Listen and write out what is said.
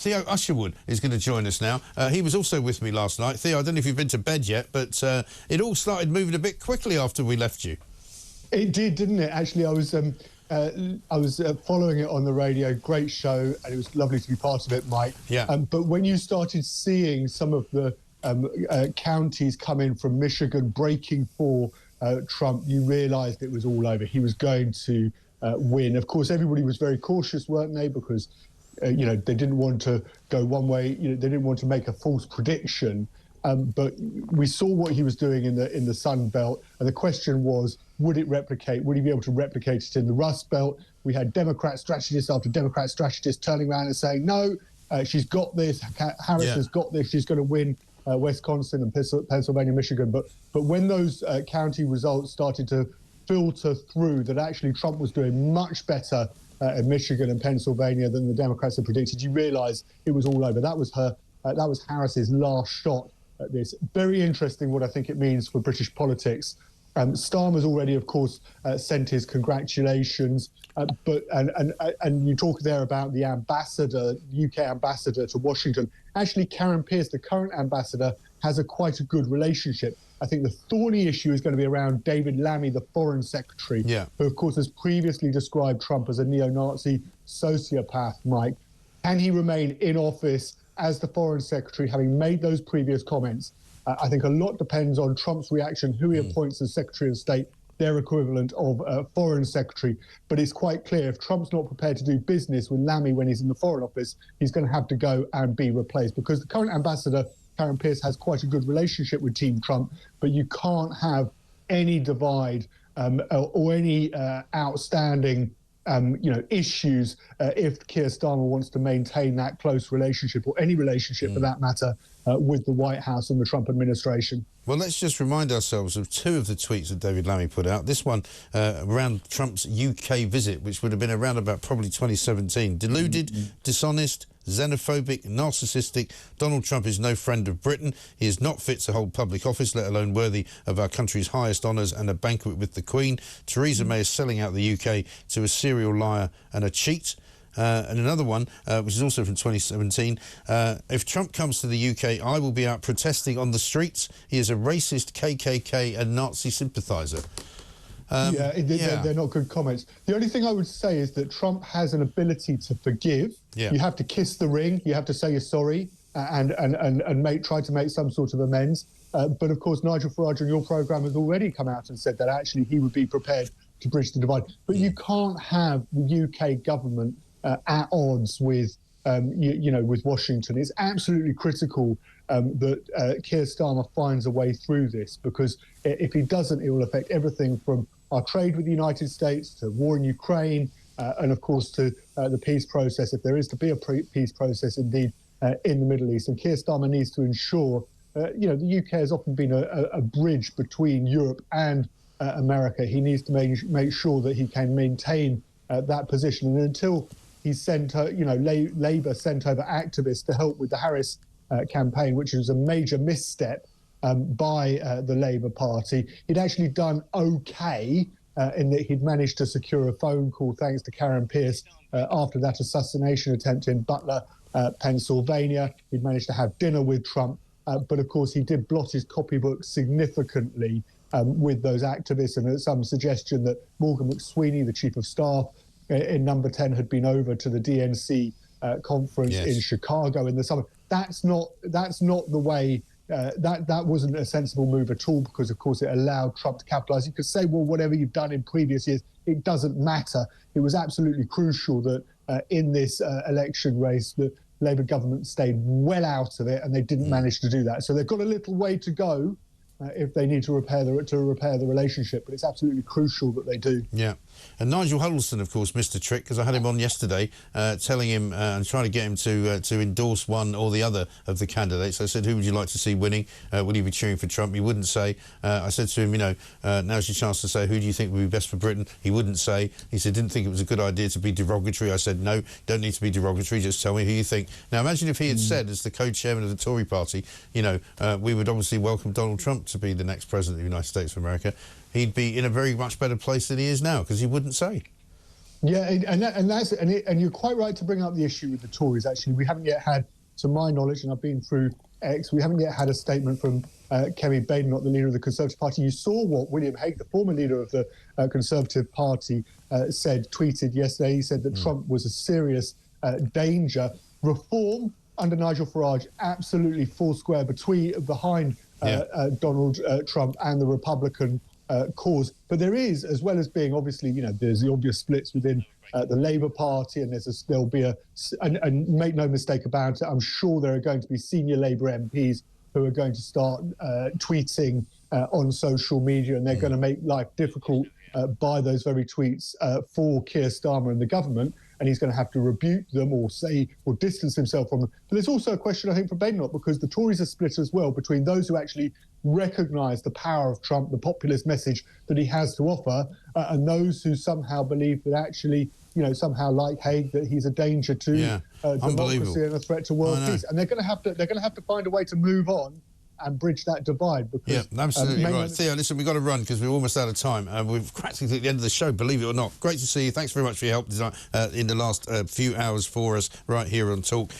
Theo Usherwood is going to join us now. He was also with me last night. Theo, I don't know if you've been to bed yet, but it all started moving a bit quickly after we left you. It did, didn't it? Actually, I was following it on the radio. Great show, and it was lovely to be part of it, Mike. Yeah. But when you started seeing some of the counties come in from Michigan breaking for Trump, you realised it was all over. He was going to win. Of course, everybody was very cautious, weren't they? Because they didn't want to go one way. They didn't want to make a false prediction. But we saw what he was doing in the Sun Belt, and the question was, would it replicate? Would he be able to replicate it in the Rust Belt? We had Democrat strategist after Democrat strategist turning around and saying, no, she's got this. Harris has got this. She's going to win Wisconsin and Pennsylvania, Michigan. But when those county results started to filter through, that actually Trump was doing much better in Michigan and Pennsylvania than the Democrats had predicted, you realise it was all over. That was Harris's last shot at this. Very interesting what I think it means for British politics. Starmer's already, of course, sent his congratulations, and you talk there about the ambassador, UK ambassador to Washington. Actually, Karen Pierce, the current ambassador, has quite a good relationship. I think the thorny issue is going to be around David Lammy, the Foreign Secretary, who, of course, has previously described Trump as a neo-Nazi sociopath, Mike. Can he remain in office as the Foreign Secretary, having made those previous comments? I think a lot depends on Trump's reaction, who he appoints as Secretary of State, their equivalent of Foreign Secretary. But it's quite clear, if Trump's not prepared to do business with Lammy when he's in the Foreign Office, he's going to have to go and be replaced. Because the current ambassador, Karen Pierce, has quite a good relationship with Team Trump, but you can't have any divide or any outstanding issues if Keir Starmer wants to maintain that close relationship, or any relationship for that matter, with the White House and the Trump administration. Well, let's just remind ourselves of two of the tweets that David Lammy put out. This one around Trump's UK visit, which would have been around about probably 2017. Deluded, dishonest, xenophobic, narcissistic. Donald Trump is no friend of Britain. He is not fit to hold public office, let alone worthy of our country's highest honours and a banquet with the Queen. Theresa May is selling out the UK to a serial liar and a cheat. And another one, which is also from 2017, if Trump comes to the UK, I will be out protesting on the streets. He is a racist, KKK and Nazi sympathiser. They're not good comments. The only thing I would say is that Trump has an ability to forgive. You have to kiss the ring. You have to say you're sorry and try to make some sort of amends. But of course, Nigel Farage on your programme has already come out and said that actually he would be prepared to bridge the divide. But you can't have the UK government at odds with with Washington. It's absolutely critical that Keir Starmer finds a way through this, because if he doesn't, it will affect everything from our trade with the United States to war in Ukraine, and of course to the peace process, if there is to be a peace process indeed in the Middle East. And Keir Starmer needs to ensure, the UK has often been a bridge between Europe and America. He needs to make sure that he can maintain that position. And until he sent, Labour sent over activists to help with the Harris campaign, which was a major misstep by the Labour Party. He'd actually done okay in that he'd managed to secure a phone call, thanks to Karen Pierce, after that assassination attempt in Butler, Pennsylvania. He'd managed to have dinner with Trump, but of course he did blot his copybook significantly with those activists, and there's some suggestion that Morgan McSweeney, the Chief of Staff in Number 10, had been over to the DNC conference in Chicago in the summer. That's not the way. That wasn't a sensible move at all, because of course it allowed Trump to capitalise. You could say, well, whatever you've done in previous years, it doesn't matter. It was absolutely crucial that in this election race, the Labour government stayed well out of it, and they didn't manage to do that. So they've got a little way to go if they need to repair the relationship, but it's absolutely crucial that they do. Yeah. And Nigel Huddleston, of course, missed a trick, because I had him on yesterday telling him and trying to get him to endorse one or the other of the candidates. I said, who would you like to see winning? Would he be cheering for Trump? He wouldn't say. I said to him, now's your chance to say, who do you think would be best for Britain? He wouldn't say. He said, didn't think it was a good idea to be derogatory. I said, no, don't need to be derogatory, just tell me who you think. Now, imagine if he had said, as the co-chairman of the Tory party, we would obviously welcome Donald Trump to be the next president of the United States of America. He'd be in a very much better place than he is now, because he wouldn't say. Yeah, and you're quite right to bring up the issue with the Tories. Actually, we haven't yet had, to my knowledge, and I've been through X, we haven't yet had a statement from Kemi Badenoch, the leader of the Conservative Party. You saw what William Hague, the former leader of the Conservative Party, tweeted yesterday. He said that Trump was a serious danger. Reform under Nigel Farage absolutely foursquare behind Donald Trump and the Republican cause. But there is, as well as being obviously, there's the obvious splits within the Labour Party, and there'll be and make no mistake about it, I'm sure there are going to be senior Labour MPs who are going to start tweeting on social media, and they're going to make life difficult by those very tweets for Keir Starmer and the government, and he's going to have to rebuke them or distance himself from them. But there's also a question, I think, for Badenoch, because the Tories are split as well between those who actually recognise the power of Trump, the populist message that he has to offer, and those who somehow believe that actually, somehow like Hague, that he's a danger to democracy and a threat to world peace. And they're going to have to find a way to move on and bridge that divide. Because, absolutely right. Theo, listen, we've got to run because we're almost out of time. We've practically at the end of the show, believe it or not. Great to see you. Thanks very much for your help in the last few hours for us right here on Talk.